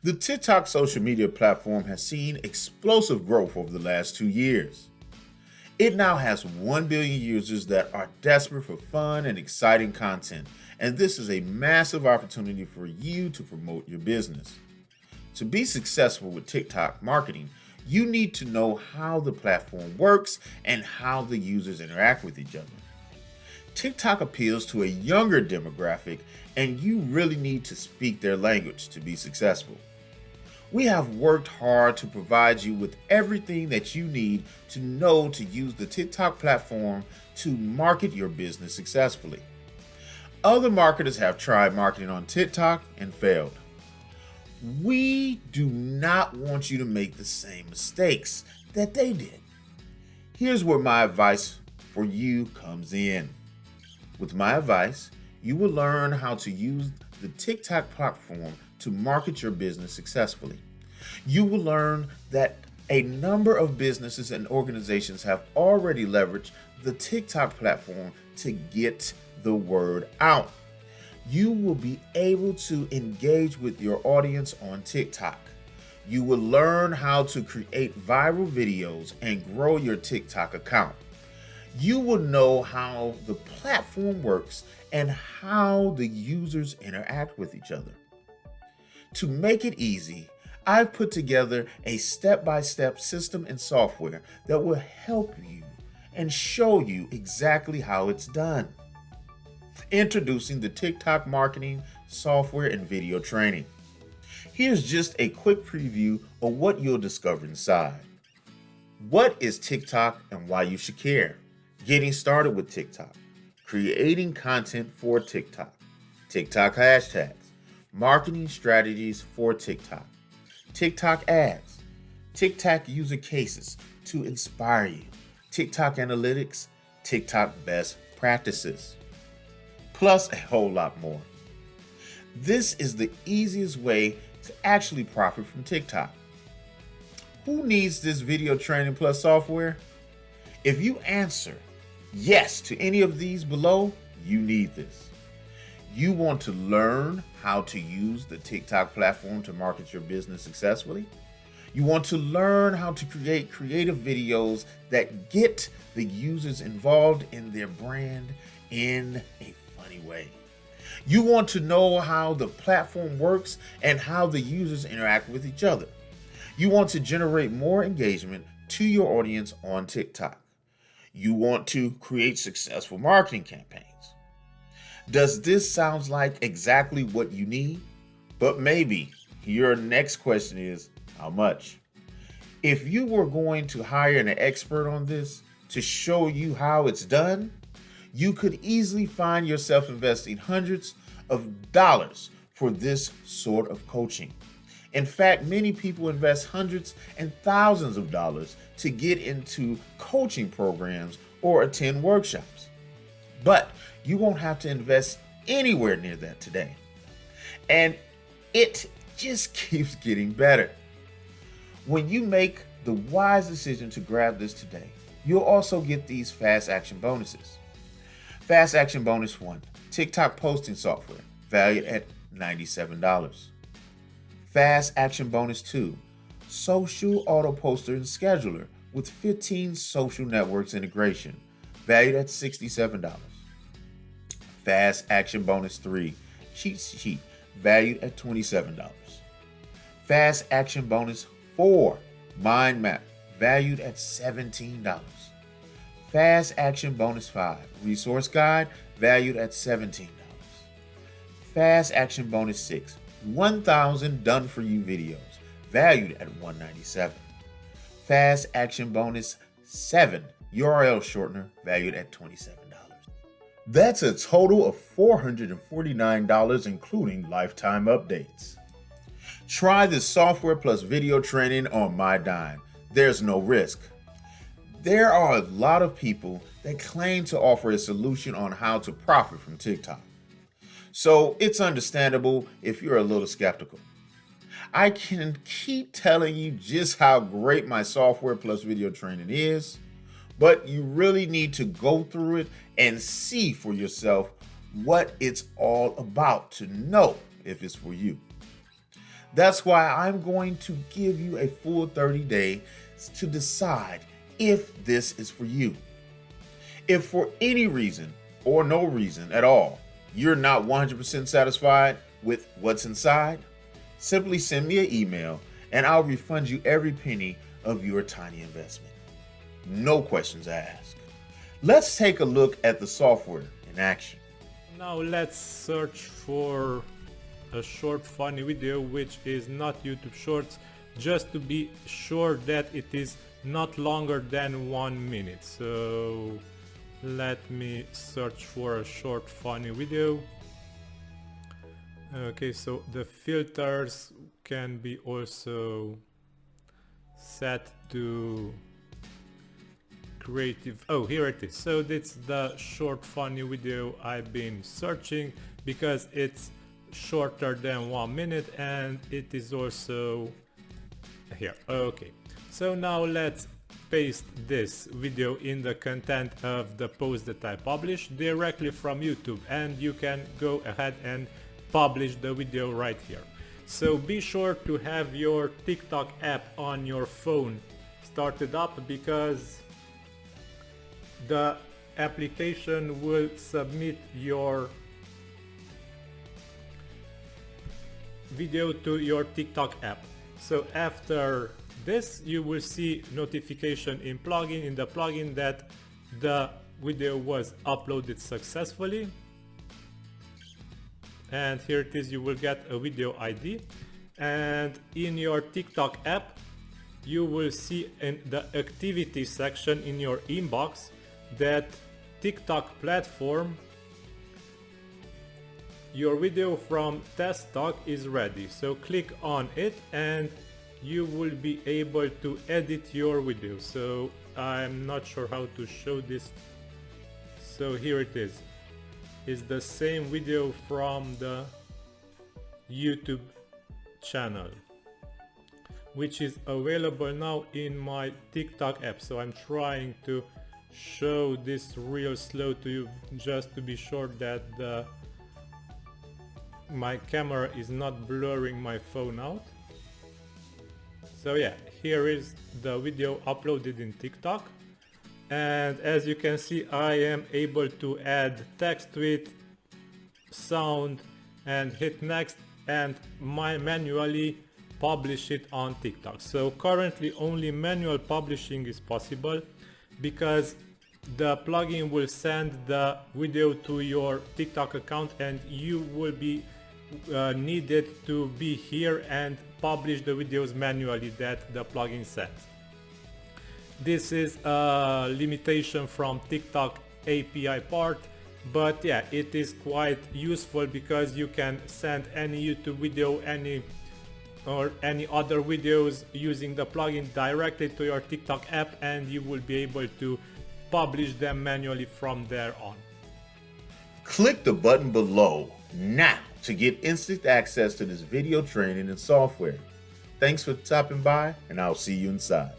The TikTok social media platform has seen explosive growth over the last 2 years. It now has 1 billion users that are desperate for fun and exciting content, and this is a massive opportunity for you to promote your business. To be successful with TikTok marketing, you need to know how the platform works and how the users interact with each other. TikTok appeals to a younger demographic, and you really need to speak their language to be successful. We have worked hard to provide you with everything that you need to know to use the TikTok platform to market your business successfully. Other marketers have tried marketing on TikTok and failed. We do not want you to make the same mistakes that they did. Here's where my advice for you comes in. With my advice, you will learn how to use the TikTok platform to market your business successfully. You will learn that a number of businesses and organizations have already leveraged the TikTok platform to get the word out. You will be able to engage with your audience on TikTok. You will learn how to create viral videos and grow your TikTok account. You will know how the platform works and how the users interact with each other. To make it easy, I've put together a step-by-step system and software that will help you and show you exactly how it's done. Introducing the TikTok marketing software and video training. Here's just a quick preview of what you'll discover inside. What is TikTok and why you should care? Getting started with TikTok. Creating content for TikTok. TikTok hashtags. Marketing strategies for TikTok. TikTok ads. TikTok user cases to inspire you. TikTok analytics. TikTok best practices. Plus a whole lot more. This is the easiest way to actually profit from TikTok. Who needs this video training plus software? If you answer yes to any of these below, you need this. You want to learn how to use the TikTok platform to market your business successfully? You want to learn how to create creative videos that get the users involved in their brand in a funny way. You want to know how the platform works and how the users interact with each other. You want to generate more engagement to your audience on TikTok. You want to create successful marketing campaigns. Does this sound like exactly what you need? But maybe your next question is, how much? If you were going to hire an expert on this to show you how it's done, you could easily find yourself investing hundreds of dollars for this sort of coaching. In fact, many people invest hundreds and thousands of dollars to get into coaching programs or attend workshops. But you won't have to invest anywhere near that today. And it just keeps getting better. When you make the wise decision to grab this today, you'll also get these fast action bonuses. Fast action bonus 1, TikTok posting software, valued at $97. Fast action bonus 2, social auto poster and scheduler with 15 social networks integration, valued at $67. Fast action bonus 3, cheat sheet, valued at $27. Fast action bonus 4, mind map, valued at $17. Fast action bonus 5, resource guide, valued at $17. Fast action bonus 6, 1,000 done for you videos, valued at $197. Fast action bonus 7, URL shortener, valued at $27. That's a total of $449, including lifetime updates. Try this software plus video training on my dime. There's no risk. There are a lot of people that claim to offer a solution on how to profit from TikTok. So it's understandable if you're a little skeptical. I can keep telling you just how great my software plus video training is, but you really need to go through it and see for yourself what it's all about to know if it's for you. That's why I'm going to give you a full 30 days to decide if this is for you. If for any reason or no reason at all, you're not 100% satisfied with what's inside, simply send me an email and I'll refund you every penny of your tiny investment. No questions asked. Let's take a look at the software in action. Now let's search for a short funny video which is not YouTube Shorts, just to be sure that it is not longer than 1 minute. So let me search for a short funny video. Okay, so the filters can be also set to creative. Oh, here it is. So that's the short funny video I've been searching, because it's shorter than 1 minute and it is also here. Okay, so now let's paste this video in the content of the post that I published directly from YouTube, and you can go ahead and publish the video right here. So be sure to have your TikTok app on your phone started up, because the application will submit your video to your TikTok app. So after this, you will see notification in the plugin that the video was uploaded successfully. And here it is, you will get a video ID, and in your TikTok app you will see in the activity section in your inbox that TikTok platform, your video from test talk is ready. So click on it and you will be able to edit your video. So I'm not sure how to show this. So here it is. It's the same video from the YouTube channel, which is available now in my TikTok app. So I'm trying to show this real slow to you, just to be sure that my camera is not blurring my phone out. So yeah, here is the video uploaded in TikTok, and as you can see, I am able to add text to it, sound, and hit next and manually publish it on TikTok. So currently only manual publishing is possible, because the plugin will send the video to your TikTok account and you will be needed to be here and publish the videos manually that the plugin sets. This is a limitation from TikTok API part, but yeah, it is quite useful because you can send any YouTube video, any other videos using the plugin directly to your TikTok app, and you will be able to publish them manually from there on. Click the button below now to get instant access to this video training and software. Thanks for stopping by, and I'll see you inside.